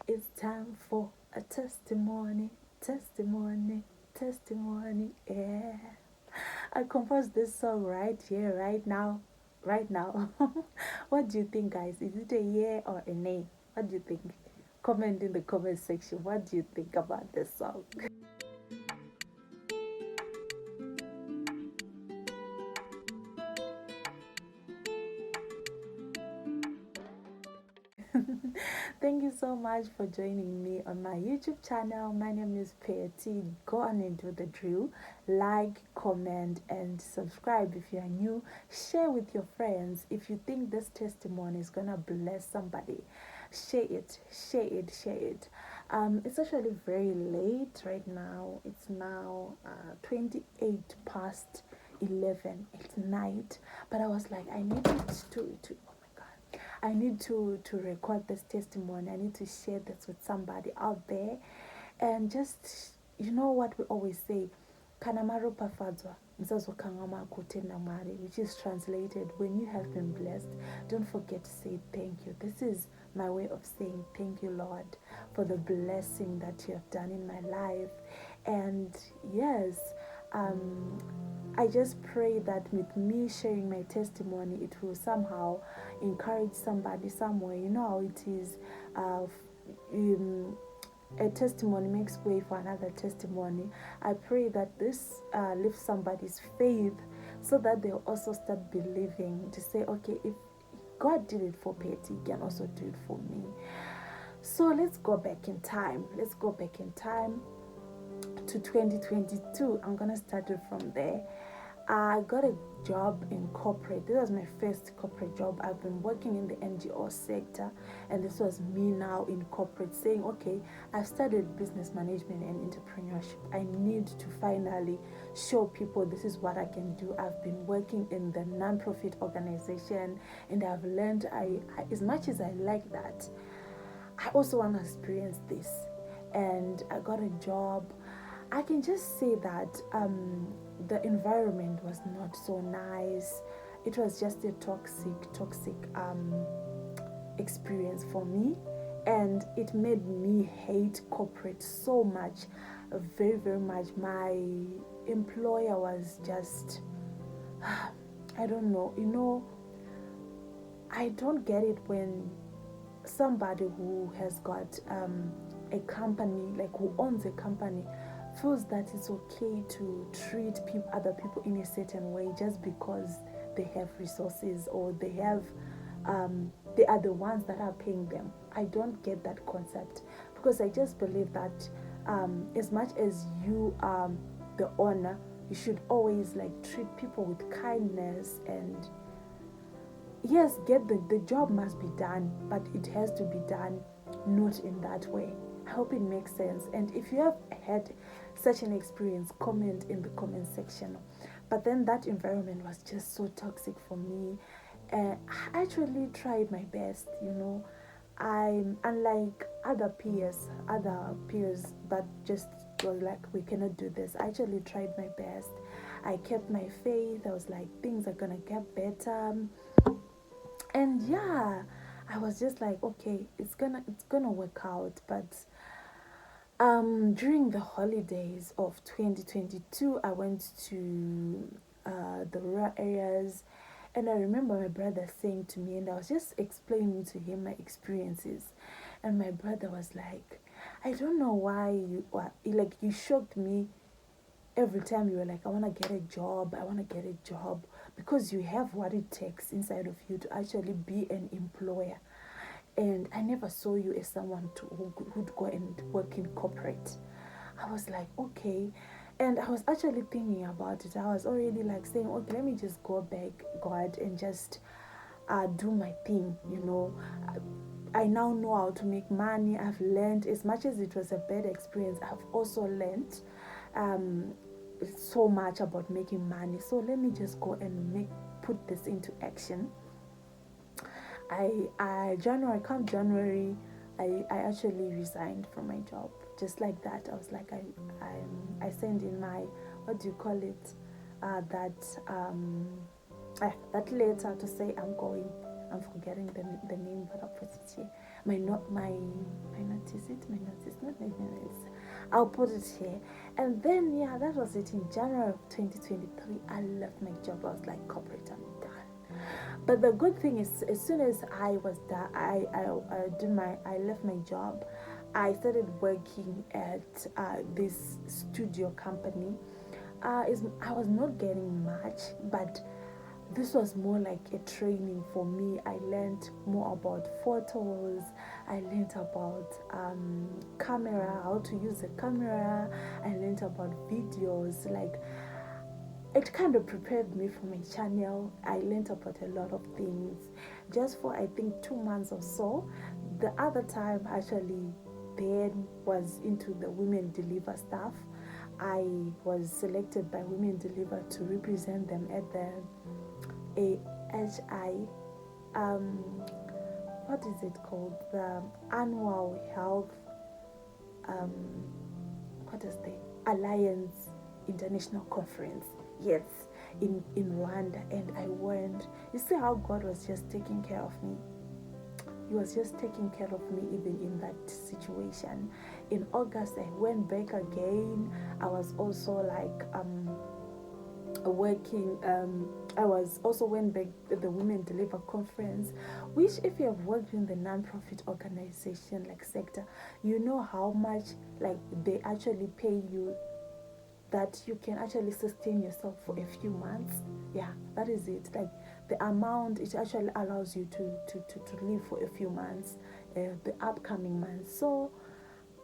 It's time for a testimony, testimony, testimony. Yeah. I composed this song right here, right now, right now. What do you think, guys? Is it a yeah or a nay? What do you think? Comment in the comment section. What do you think about this song? Thank you so much for joining me on my YouTube channel. My name is Pettie. Go on and do the drill. Like, comment, and subscribe if you are new. Share with your friends. If you think this testimony is gonna bless somebody, share it, share it, share it. It's actually very late right now. It's now 28 past 11 at night. But I was like, I needed to I need to record this testimony. I need to share this with somebody out there. And just, you know what we always say, Kanamaru pafadzwa, mzazo kangama kutenda mari, which is translated, when you have been blessed, don't forget to say thank you. This is my way of saying thank you, Lord, for the blessing that you have done in my life. And yes, I just pray that with me sharing my testimony, it will somehow encourage somebody somewhere. You know how it is. A testimony makes way for another testimony. I pray that this lifts somebody's faith so that they'll also start believing to say, okay, if God did it for Pettie, he can also do it for me. So let's go back in time. Let's go back in time to 2022. I'm gonna start it from there. I got a job in corporate. This was my first corporate job. I've been working in the NGO sector, and this was me now in corporate saying, okay, I've studied business management and entrepreneurship. I need to finally show people this is what I can do. I've been working in the non-profit organization, and I've learned, as much as I like that, I also want to experience this. And I got a job. I can just say that the environment was not so nice. It was just a toxic experience for me, and it made me hate corporate so much, very, very much. My employer was just, I don't know, I don't get it when somebody who has got a company, like who owns a company, feels that it's okay to treat other people in a certain way just because they have resources or they are the ones that are paying them. I don't get that concept, because I just believe that as much as you are the owner, you should always like treat people with kindness. And yes, the job must be done, but it has to be done not in that way. I hope it makes sense. And if you have had such an experience, comment in the comment section. But then that environment was just so toxic for me. I actually tried my best, I'm unlike other peers that just was like, we cannot do this. I actually tried my best. I kept my faith. I was like, things are gonna get better. And yeah, I was just like, okay, it's gonna work out. But during the holidays of 2022, I went to the rural areas, and I remember my brother saying to me, and I was just explaining to him my experiences, and my brother was like, I don't know why you shocked me every time you were like, I want to get a job, because you have what it takes inside of you to actually be an employer. And I never saw you as someone who'd go and work in corporate. I was like, okay. And I was actually thinking about it. I was already like saying, okay, let me just go back, God, and just do my thing, I now know how to make money. I've learned, as much as it was a bad experience, I've also learned so much about making money. So let me just go and put this into action. January, I actually resigned from my job, just like that. I was like, I sent in my, what do you call it, that letter to say I'm going. I'm forgetting the name, but I'll put it here. my not my notice, not my notice. I'll put it here. And then yeah, that was it. In January of 2023, I left my job. I was like, corporate, I'm done. But the good thing is, as soon as I was done, I left my job. I started working at this studio company. I was not getting much, but this was more like a training for me. I learned more about photos. I learned about camera, how to use a camera. I learned about videos. Like, it kind of prepared me for my channel. I learned about a lot of things just for, I think, 2 months or so. The other time actually then was into the Women Deliver stuff. I was selected by Women Deliver to represent them at the AHI, what is it called? The annual health, what is the Alliance International Conference? Yes, in Rwanda, and I went. You see how God was just taking care of me. He was just taking care of me even in that situation. In August, I went back again. I was also like working. I was also went back to the Women Deliver conference, which, if you have worked in the non-profit organization like sector, you know how much like they actually pay you, that you can actually sustain yourself for a few months. Yeah, that is it. Like, the amount it actually allows you to live for a few months, the upcoming months. So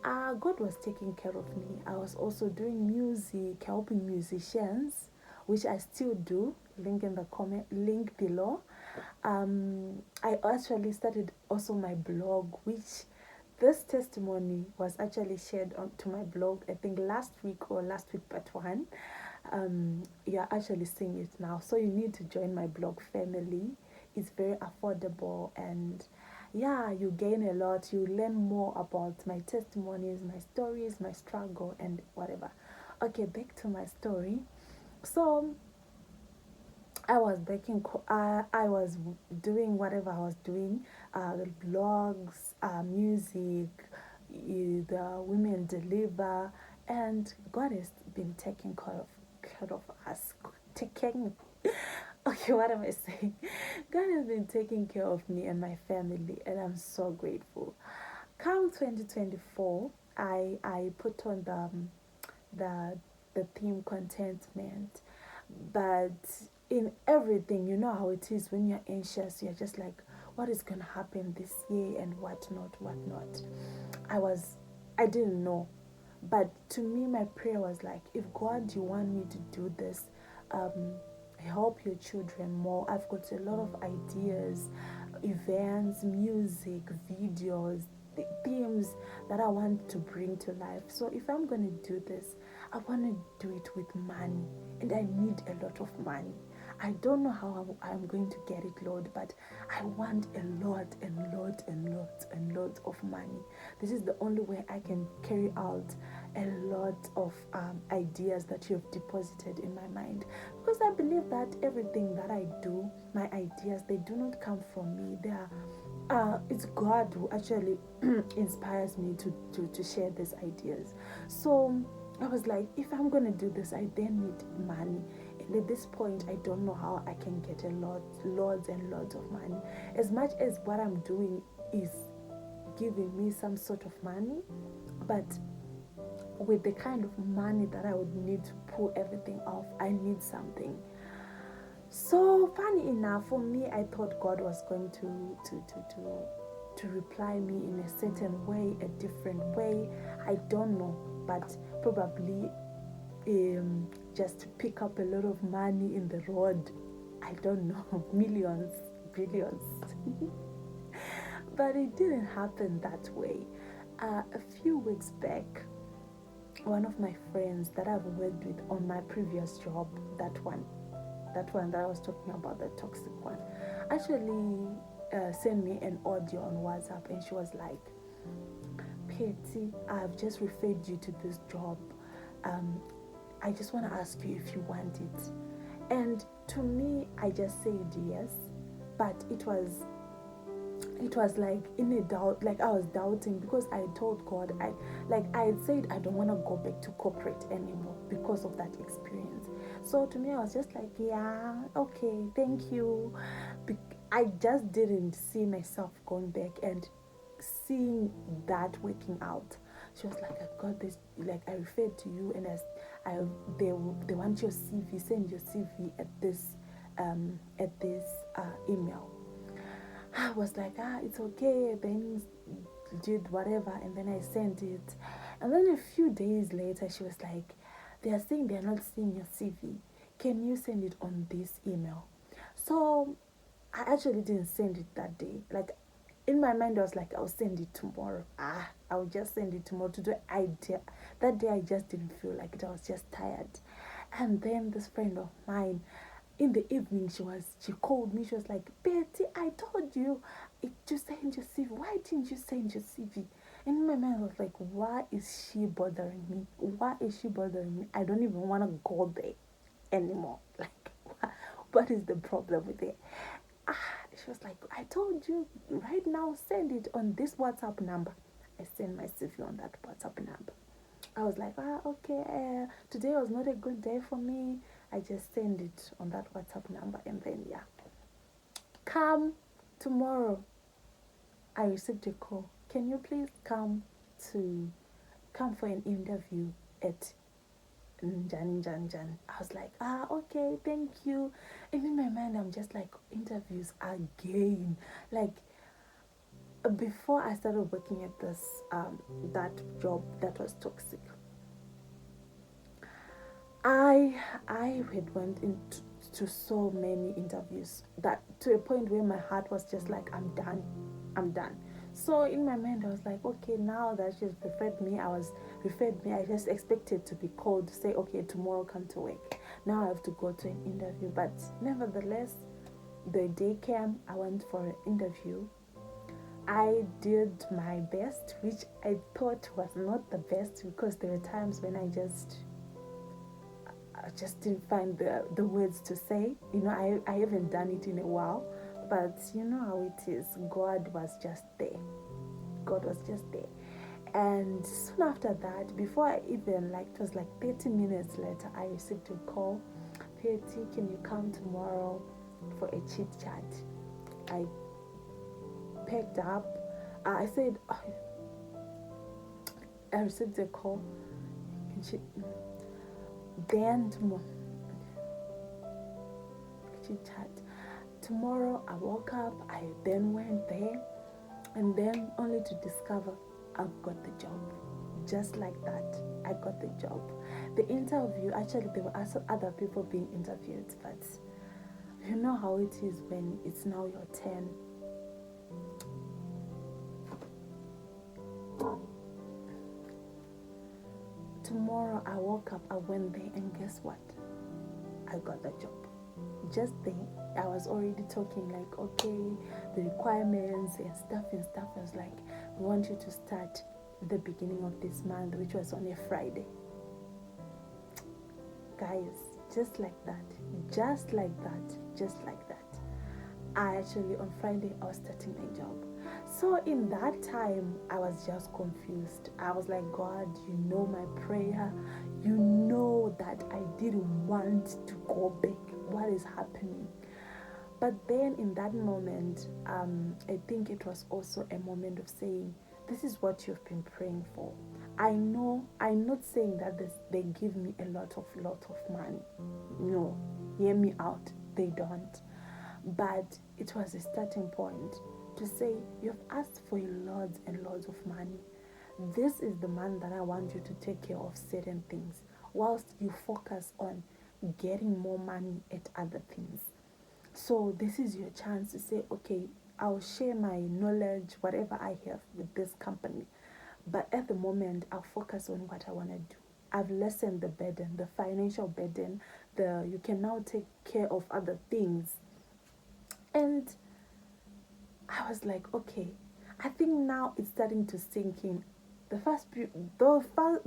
God was taking care of me. I was also doing music, helping musicians, which I still do. Link in the link below. I actually started also my blog, which this testimony was actually shared onto my blog, I think last week part 1. You're actually seeing it now, so you need to join my blog family. It's very affordable, and yeah, you gain a lot. You learn more about my testimonies, my stories, my struggle, and whatever. Okay, back to my story. So I was baking. I was doing whatever I was doing, blogs, music, the Women Deliver, and God has been taking care of us. Taking. Okay, what am I saying? God has been taking care of me and my family, and I'm so grateful. Come 2024, I put on the theme contentment, but in everything, you know how it is when you're anxious. You're just like, what is gonna happen this year and whatnot. I didn't know, but to me, my prayer was like, if God, you want me to do this, help your children more. I've got a lot of ideas, events, music, videos, themes that I want to bring to life. So if I'm going to do this, I want to do it with money, and I need a lot of money. I don't know how I'm going to get it, Lord, but I want a lot of money. This is the only way I can carry out a lot of ideas that you have deposited in my mind, because I believe that everything that I do, my ideas, they do not come from me. They are it's God who actually inspires me to share these ideas. So I was like, if I'm going to do this, I then need money. And at this point, I don't know how I can get loads and loads of money. As much as what I'm doing is giving me some sort of money, but with the kind of money that I would need to pull everything off, I need something. So funny enough, for me, I thought God was going to reply me in a certain way, a different way. I don't know, but probably just to pick up a lot of money in the road. I don't know, millions, billions. But it didn't happen that way. A few weeks back, one of my friends that I've worked with on my previous job, that one that I was talking about, the toxic one, actually sent me an audio on WhatsApp, and she was like, Pettie, I've just referred you to this job. I just want to ask you if you want it. And to me, I just said yes, but it was it was like in a doubt, like I was doubting because I told God, I had said I don't want to go back to corporate anymore because of that experience. So to me, I was just like, yeah, okay, thank you. I just didn't see myself going back and seeing that working out. She was like, I got this, like I referred to you, and as I they want your CV, send your CV at this email. I was like, it's okay. Then did whatever, and then I sent it. And then a few days later, she was like, they are saying they are not seeing your CV. Can you send it on this email? So I actually didn't send it that day. Like in my mind, I was like, I'll send it tomorrow. I'll just send it tomorrow. That day I just didn't feel like it. I was just tired. And then this friend of mine, in the evening, she called me. She was like, Pettie, I told you to send your CV. Why didn't you send your CV? And in my mind, I was like, why is she bothering me? Why is she bothering me? I don't even want to go there anymore. Like, what is the problem with it? She was like, I told you right now, send it on this WhatsApp number. I sent my CV on that WhatsApp number. I was like, okay, today was not a good day for me. I just send it on that WhatsApp number, and then yeah. Come tomorrow. I received a call. Can you please come for an interview at Jan. I was like, okay, thank you. And in my mind, I'm just like, interviews again. Like before I started working at this that job that was toxic, I had went into so many interviews that to a point where my heart was just like, I'm done. So in my mind, I was like, okay, now that she's referred me, I just expected to be called to say, okay, tomorrow come to work. Now I have to go to an interview. But nevertheless, the day came, I went for an interview. I did my best, which I thought was not the best because there were times when I just didn't find the words to say. I haven't done it in a while, but you know how it is. God was just there. God was just there. And soon after that, before I even, like, it was like 30 minutes later, I received a call. Pettie, can you come tomorrow for a chit chat? I picked up. I said, I received a call. Then tomorrow, chit chat. Tomorrow I woke up, I then went there, and then only to discover I've got the job. Just like that, I got the job. The interview, actually, there were also other people being interviewed, but you know how it is when it's now your turn. Tomorrow I woke up, I went there, and guess what? I got the job. Just then, I was already talking like, okay, the requirements and stuff. I was like, we want you to start the beginning of this month, which was on a Friday. Guys, just like that. I actually, on Friday, I was starting my job. So in that time, I was just confused. I was like, God, you know my prayer. You know that I didn't want to go back. What is happening? But then in that moment, I think it was also a moment of saying, this is what you've been praying for. I know, I'm not saying that they give me a lot of money. No, hear me out. They don't. But it was a starting point to say, you've asked for loads and loads of money. This is the month that I want you to take care of certain things, whilst you focus on getting more money at other things. So this is your chance to say, okay, I'll share my knowledge, whatever I have with this company. But at the moment, I'll focus on what I want to do. I've lessened the burden, the financial burden, you can now take care of other things. And I was like, okay, I think now it's starting to sink in. The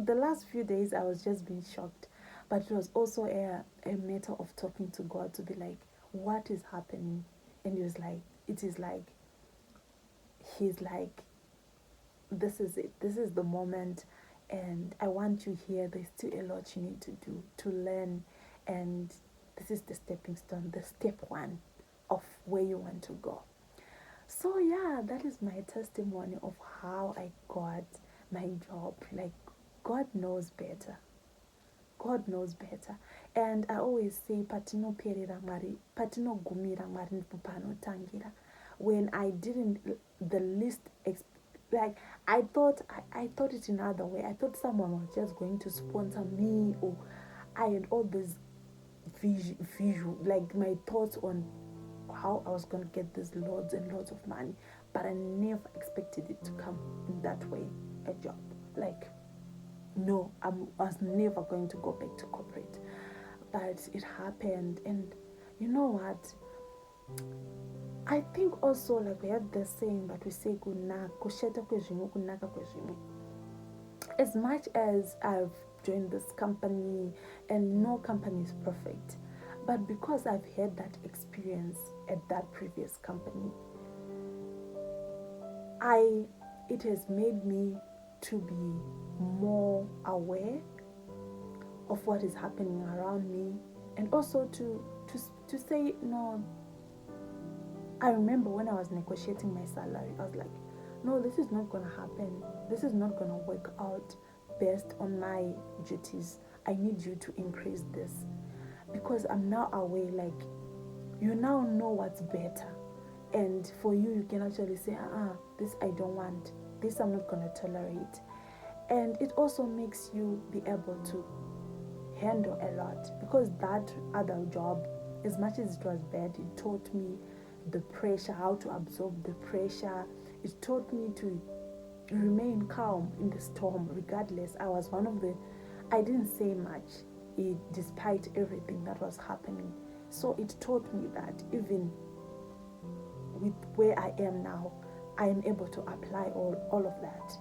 last few days, I was just being shocked. But it was also a matter of talking to God to be like, what is happening? And he was like, it is like, he's like, this is it, this is the moment, and I want you here. There's still a lot you need to do, to learn, and this is the stepping stone, the step one of where you want to go. So yeah, that is my testimony of how I got my job. Like, God knows better. God knows better. And I always say, patino perera mwari, patino gumira mwari nipupano tangira. When I didn't the least like, I thought it another way. I thought someone was just going to sponsor me, or I had all this visual, like my thoughts on how I was going to get this loads and loads of money, but I never expected it to come in that way, a job. Like, no, I was never going to go back to corporate, but it happened. And you know what? I think also, like, we have this saying, but we say kusheta kwezvimu kunaka kwezvimu. As much as I've joined this company, and no company is perfect, but because I've had that experience at that previous company, it has made me to be more aware of what is happening around me, and also to say no. I remember when I was negotiating my salary, I was like, no, this is not gonna happen. This is not gonna work out based on my duties. I need you to increase this, because I'm now aware, like, you now know what's better. And for you, you can actually say, this I don't want, this I'm not gonna tolerate. And it also makes you be able to handle a lot, because that other job, as much as it was bad, it taught me the pressure, how to absorb the pressure. It taught me to remain calm in the storm. Regardless, I didn't say much, despite everything that was happening. So it taught me that even with where I am now, I am able to apply all of that.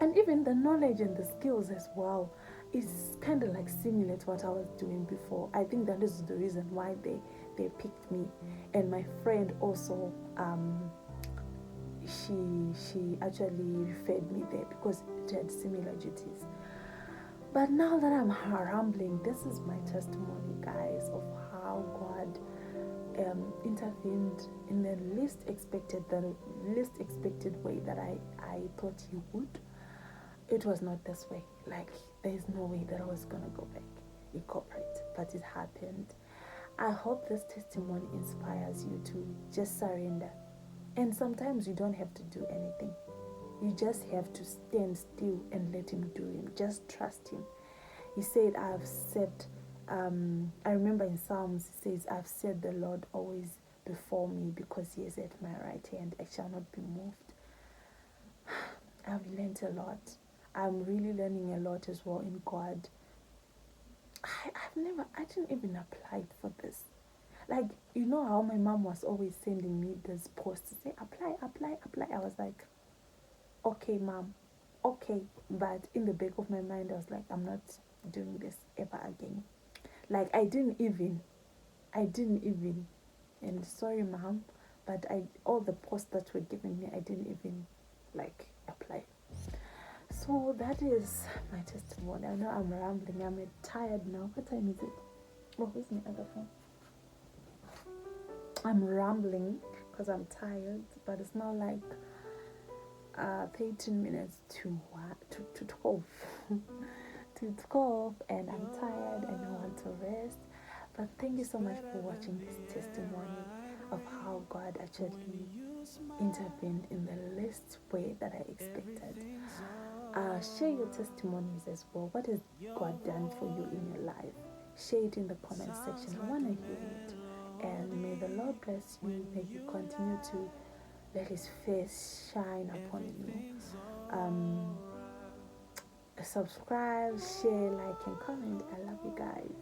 And even the knowledge and the skills as well is kind of like similar to what I was doing before. I think that is the reason why they picked me. And my friend also, she actually referred me there because it had similar duties. But now that I'm rambling, this is my testimony, guys, of how God intervened in the least expected way that I thought He would. It was not this way. Like, there's no way that I was gonna go back in corporate, but it happened. I hope this testimony inspires you to just surrender. And sometimes you don't have to do anything. You just have to stand still and let Him do Him. Just trust Him. He said, I remember in Psalms, He says, I've set the Lord always before me, because He is at my right hand. I shall not be moved. I've learned a lot. I'm really learning a lot as well in God. I didn't even apply for this. Like, you know how my mom was always sending me this post to say, apply. I was like, okay, mom, okay. But in the back of my mind, I was like, I'm not doing this ever again. Like, I didn't even, and sorry, mom, but all the posts that were given me, I didn't even, like, apply. So that is my testimony. I know I'm rambling. I'm tired now. What time is it? Oh, where's my other phone? I'm rambling because I'm tired, but it's now like 13 minutes to 12 to 12, and I'm tired and I want to rest. But thank you so much for watching this testimony of how God actually intervened in the least way that I expected. Share your testimonies as well. What has God done for you in your life? Share it in the comment section. I want to hear it. And may the Lord bless you. May He continue to let His face shine upon you. Subscribe, share, like, and comment. I love you guys.